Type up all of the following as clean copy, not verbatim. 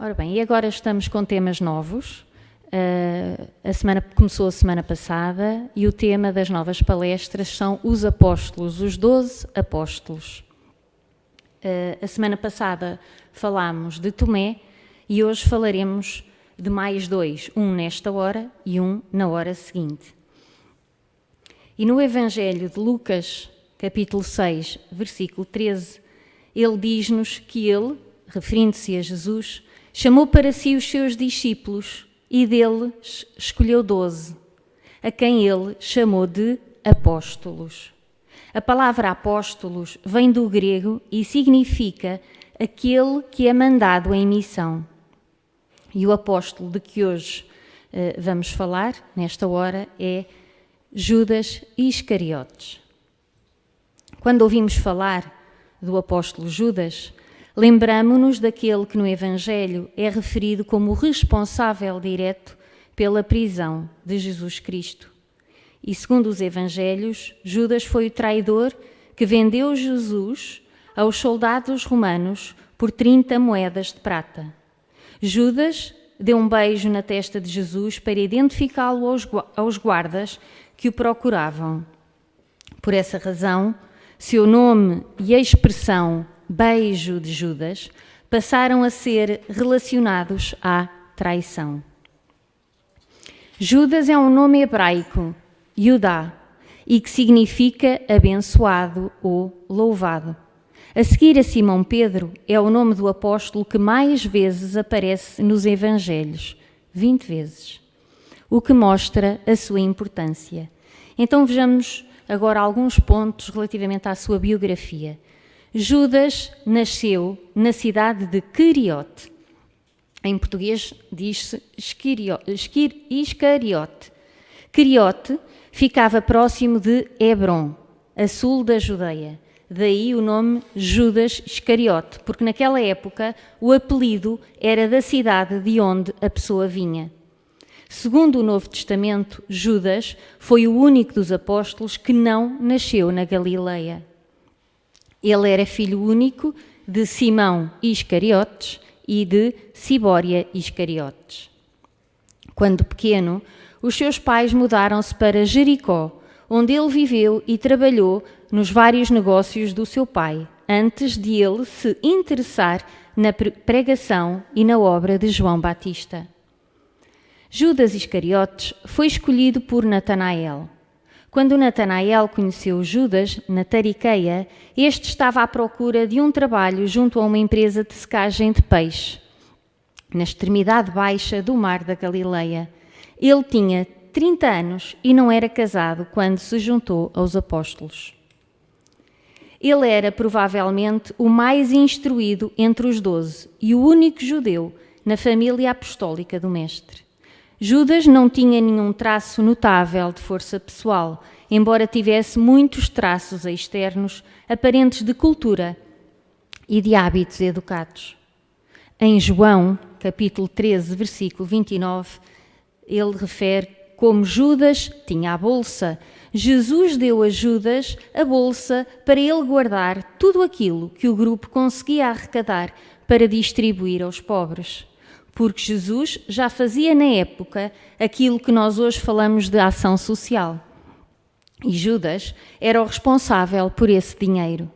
Ora bem, e agora estamos com temas novos. Começou a semana passada e o tema das novas palestras são os apóstolos, os 12 apóstolos. A semana passada falámos de Tomé e hoje falaremos de mais dois, um nesta hora e um na hora seguinte. E no Evangelho de Lucas, capítulo 6, versículo 13, ele diz-nos que ele, referindo-se a Jesus, chamou para si os seus discípulos e deles escolheu 12, a quem ele chamou de apóstolos. A palavra apóstolos vem do grego e significa aquele que é mandado em missão. E o apóstolo de que hoje vamos falar, nesta hora, é Judas Iscariotes. Quando ouvimos falar do apóstolo Judas, lembramo-nos daquele que no Evangelho é referido como o responsável direto pela prisão de Jesus Cristo. E segundo os Evangelhos, Judas foi o traidor que vendeu Jesus aos soldados romanos por 30 moedas de prata. Judas deu um beijo na testa de Jesus para identificá-lo aos guardas que o procuravam. Por essa razão, seu nome e a expressão beijo de Judas passaram a ser relacionados à traição. Judas é um nome hebraico, Judá, e que significa abençoado ou louvado. A seguir a Simão Pedro é o nome do apóstolo que mais vezes aparece nos Evangelhos, 20 vezes, o que mostra a sua importância. Então vejamos agora alguns pontos relativamente à sua biografia. Judas nasceu na cidade de Queriote. Em português diz-se Iscariote. Queriote ficava próximo de Hebrom, a sul da Judeia. Daí o nome Judas Iscariote, porque naquela época o apelido era da cidade de onde a pessoa vinha. Segundo o Novo Testamento, Judas foi o único dos apóstolos que não nasceu na Galileia. Ele era filho único de Simão Iscariotes e de Sibória Iscariotes. Quando pequeno, os seus pais mudaram-se para Jericó, onde ele viveu e trabalhou nos vários negócios do seu pai, antes de ele se interessar na pregação e na obra de João Batista. Judas Iscariotes foi escolhido por Natanael. Quando Natanael conheceu Judas na Tariqueia, este estava à procura de um trabalho junto a uma empresa de secagem de peixe, na extremidade baixa do mar da Galileia. Ele tinha 30 anos e não era casado quando se juntou aos apóstolos. Ele era provavelmente o mais instruído entre os 12 e o único judeu na família apostólica do Mestre. Judas não tinha nenhum traço notável de força pessoal, embora tivesse muitos traços externos aparentes de cultura e de hábitos educados. Em João, capítulo 13, versículo 29, ele refere como Judas tinha a bolsa. Jesus deu a Judas a bolsa para ele guardar tudo aquilo que o grupo conseguia arrecadar para distribuir aos pobres. Porque Jesus já fazia na época aquilo que nós hoje falamos de ação social. E Judas era o responsável por esse dinheiro.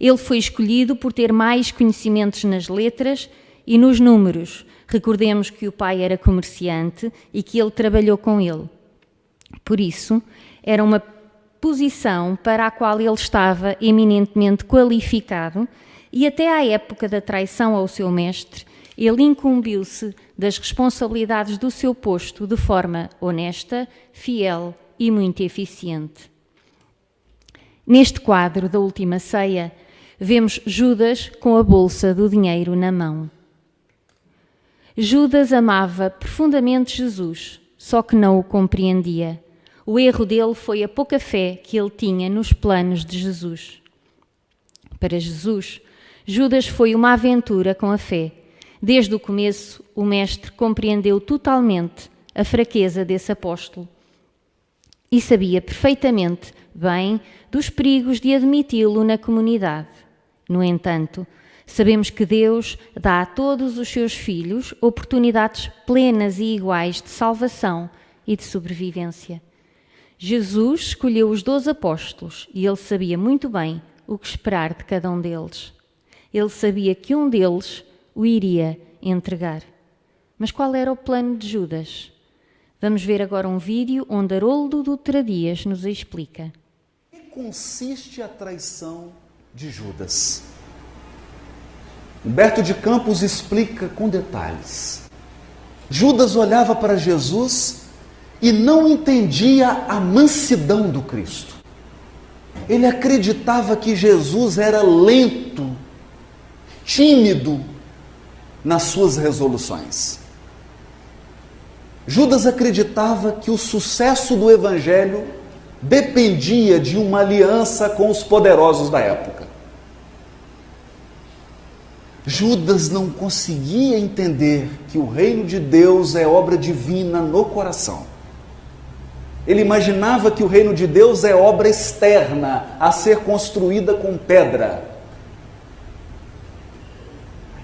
Ele foi escolhido por ter mais conhecimentos nas letras e nos números. Recordemos que o pai era comerciante e que ele trabalhou com ele. Por isso, era uma posição para a qual ele estava eminentemente qualificado e até à época da traição ao seu mestre, ele incumbiu-se das responsabilidades do seu posto de forma honesta, fiel e muito eficiente. Neste quadro da última ceia, vemos Judas com a bolsa do dinheiro na mão. Judas amava profundamente Jesus, só que não o compreendia. O erro dele foi a pouca fé que ele tinha nos planos de Jesus. Para Jesus, Judas foi uma aventura com a fé. Desde o começo, o Mestre compreendeu totalmente a fraqueza desse apóstolo e sabia perfeitamente bem dos perigos de admiti-lo na comunidade. No entanto, Sabemos que Deus dá a todos os seus filhos oportunidades plenas e iguais de salvação e de sobrevivência. Jesus escolheu os 12 apóstolos e ele sabia muito bem o que esperar de cada um deles. Ele sabia que um deles o iria entregar. Mas qual era o plano de Judas? Vamos ver agora um vídeo onde Haroldo Dutra Dias nos explica. Em que consiste a traição de Judas? Humberto de Campos explica com detalhes. Judas olhava para Jesus e não entendia a mansidão do Cristo. Ele acreditava que Jesus era lento, tímido nas suas resoluções. Judas acreditava que o sucesso do Evangelho dependia de uma aliança com os poderosos da época. Judas não conseguia entender que o reino de Deus é obra divina no coração. Ele imaginava que o reino de Deus é obra externa, a ser construída com pedra.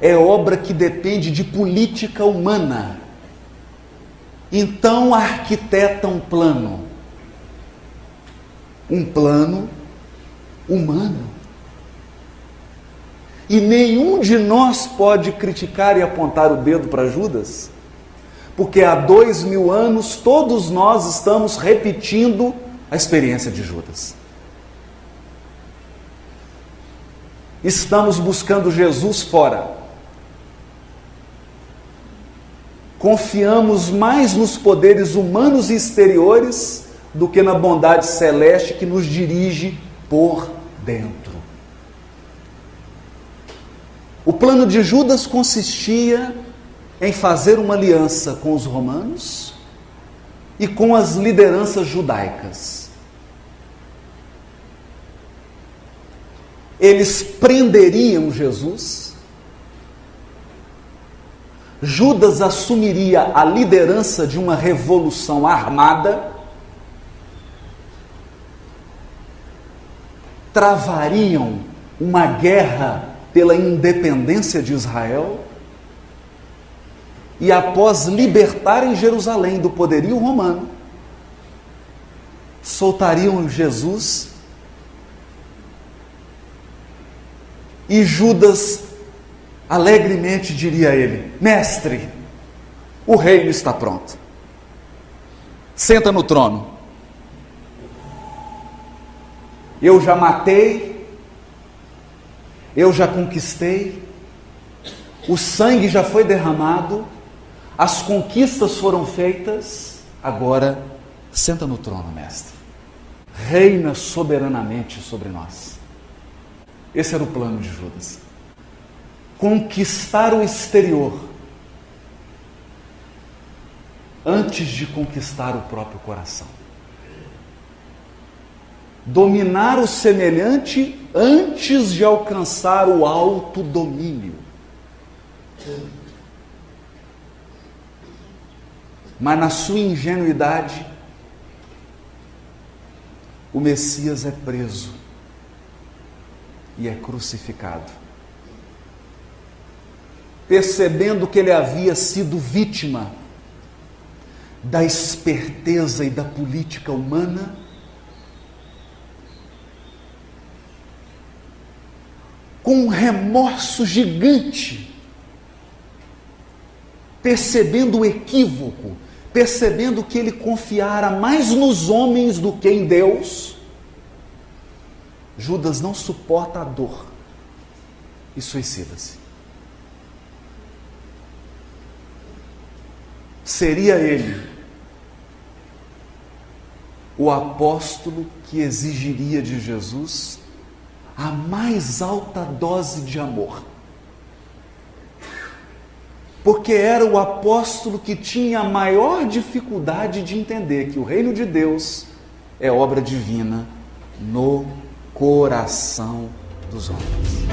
É obra que depende de política humana. Então arquiteta um plano humano. E nenhum de nós pode criticar e apontar o dedo para Judas, porque há 2000 anos todos nós estamos repetindo a experiência de Judas. Estamos buscando Jesus fora. Confiamos mais nos poderes humanos e exteriores do que na bondade celeste que nos dirige por dentro. O plano de Judas consistia em fazer uma aliança com os romanos e com as lideranças judaicas. Eles prenderiam Jesus. Judas assumiria a liderança de uma revolução armada, travariam uma guerra pela independência de Israel e, após libertarem Jerusalém do poderio romano, soltariam Jesus e Judas alegremente diria a ele: mestre, o reino está pronto. Senta no trono. Eu já matei, eu já conquistei, o sangue já foi derramado, as conquistas foram feitas, agora senta no trono, mestre. Reina soberanamente sobre nós. Esse era o plano de Judas. Conquistar o exterior antes de conquistar o próprio coração. Dominar o semelhante antes de alcançar o autodomínio. Mas na sua ingenuidade, o Messias é preso e é crucificado. Percebendo que ele havia sido vítima da esperteza e da política humana, com um remorso gigante, percebendo o equívoco, percebendo que ele confiara mais nos homens do que em Deus, Judas não suporta a dor e suicida-se. Seria ele o apóstolo que exigiria de Jesus a mais alta dose de amor. Porque era o apóstolo que tinha a maior dificuldade de entender que o reino de Deus é obra divina no coração dos homens.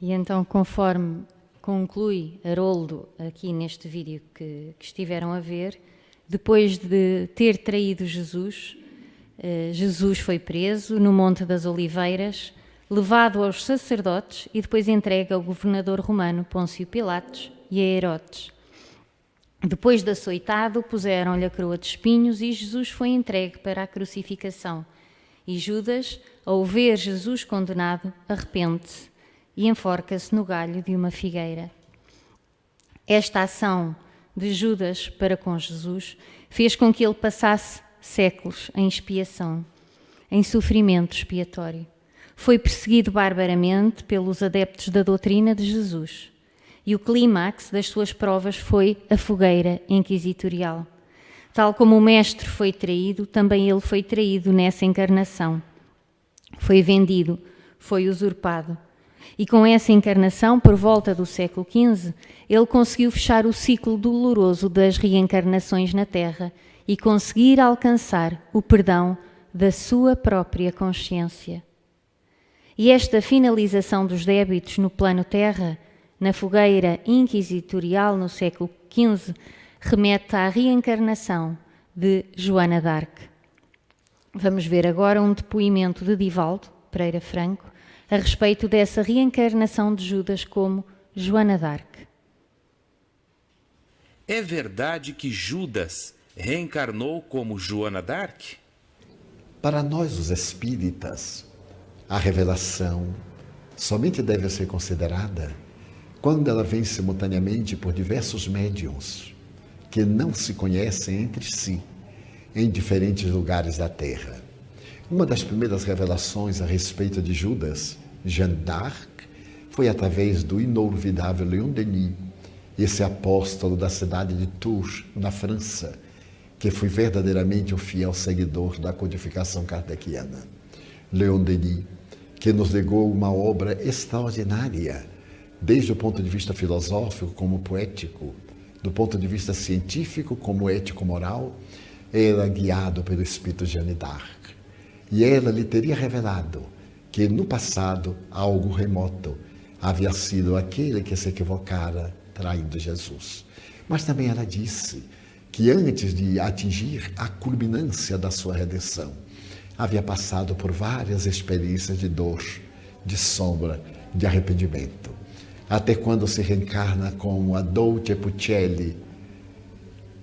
E então, conforme conclui Haroldo aqui neste vídeo que estiveram a ver, depois de ter traído Jesus, Jesus foi preso no Monte das Oliveiras, levado aos sacerdotes e depois entregue ao governador romano Pôncio Pilatos e a Herodes. Depois de açoitado, puseram-lhe a coroa de espinhos e Jesus foi entregue para a crucificação. E Judas, ao ver Jesus condenado, arrepende-se e enforca-se no galho de uma figueira. Esta ação de Judas para com Jesus fez com que ele passasse séculos em expiação, em sofrimento expiatório. Foi perseguido barbaramente pelos adeptos da doutrina de Jesus. E o clímax das suas provas foi a fogueira inquisitorial. Tal como o Mestre foi traído, também ele foi traído nessa encarnação. Foi vendido, foi usurpado. E com essa encarnação, por volta do século XV, ele conseguiu fechar o ciclo doloroso das reencarnações na Terra e conseguir alcançar o perdão da sua própria consciência. E esta finalização dos débitos no plano Terra, na fogueira inquisitorial no século XV, remete à reencarnação de Joana d'Arc. Vamos ver agora um depoimento de Divaldo Pereira Franco a respeito dessa reencarnação de Judas como Joana d'Arc. É verdade que Judas reencarnou como Joana d'Arc? Para nós, os espíritas, a revelação somente deve ser considerada quando ela vem simultaneamente por diversos médiuns que não se conhecem entre si, em diferentes lugares da Terra. Uma das primeiras revelações a respeito de Judas, Jeanne d'Arc, foi através do inolvidável Leon Denis, esse apóstolo da cidade de Tours, na França, que foi verdadeiramente um fiel seguidor da codificação kardeciana. Leon Denis, que nos legou uma obra extraordinária, desde o ponto de vista filosófico como poético, do ponto de vista científico como ético-moral, era guiado pelo espírito Jeanne d'Arc. E ela lhe teria revelado que no passado, algo remoto, havia sido aquele que se equivocara traindo Jesus. Mas também ela disse que antes de atingir a culminância da sua redenção, havia passado por várias experiências de dor, de sombra, de arrependimento. Até quando se reencarna como a Dulce Puccelli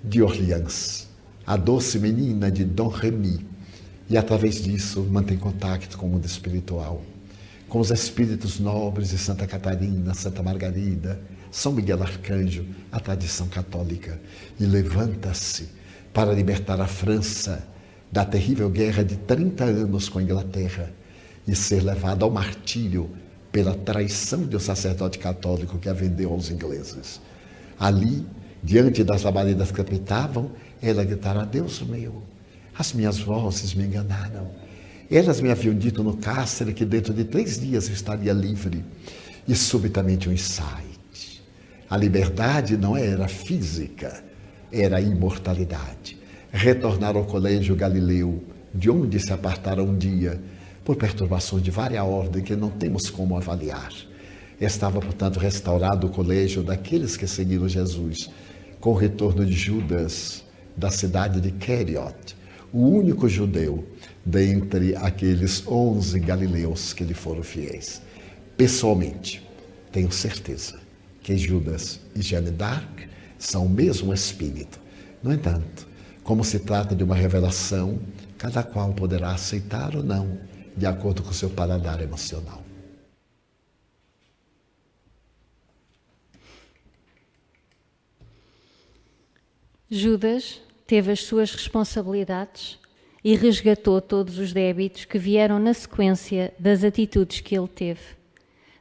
de Orleans, a doce menina de Dom Remy, e através disso mantém contato com o mundo espiritual, com os espíritos nobres de Santa Catarina, Santa Margarida, São Miguel Arcanjo, a tradição católica, e levanta-se para libertar a França da terrível guerra de 30 anos com a Inglaterra e ser levada ao martírio pela traição de um sacerdote católico que a vendeu aos ingleses. Ali, diante das labaredas que apitavam, ela gritará: Deus meu, as minhas vozes me enganaram. Elas me haviam dito no cárcere que dentro de 3 dias eu estaria livre. E subitamente um insight. A liberdade não era física, era a imortalidade. Retornar ao colégio Galileu, de onde se apartaram um dia, por perturbações de vária ordem que não temos como avaliar. Estava, portanto, restaurado o colégio daqueles que seguiram Jesus, com o retorno de Judas, da cidade de Queriot, o único judeu dentre aqueles 11 galileus que lhe foram fiéis. Pessoalmente, tenho certeza que Judas e Jeanne d'Arc são o mesmo espírito. No entanto, como se trata de uma revelação, cada qual poderá aceitar ou não, de acordo com o seu paladar emocional. Judas teve as suas responsabilidades e resgatou todos os débitos que vieram na sequência das atitudes que ele teve.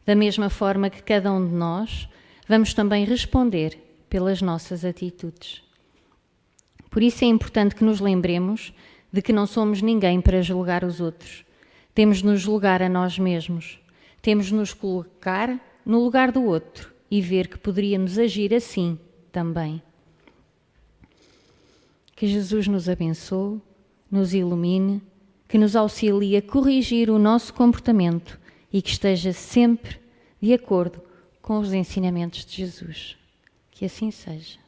Da mesma forma que cada um de nós, vamos também responder pelas nossas atitudes. Por isso é importante que nos lembremos de que não somos ninguém para julgar os outros. Temos de nos julgar a nós mesmos. Temos de nos colocar no lugar do outro e ver que poderíamos agir assim também. Que Jesus nos abençoe, nos ilumine, que nos auxilie a corrigir o nosso comportamento e que esteja sempre de acordo com os ensinamentos de Jesus. Que assim seja.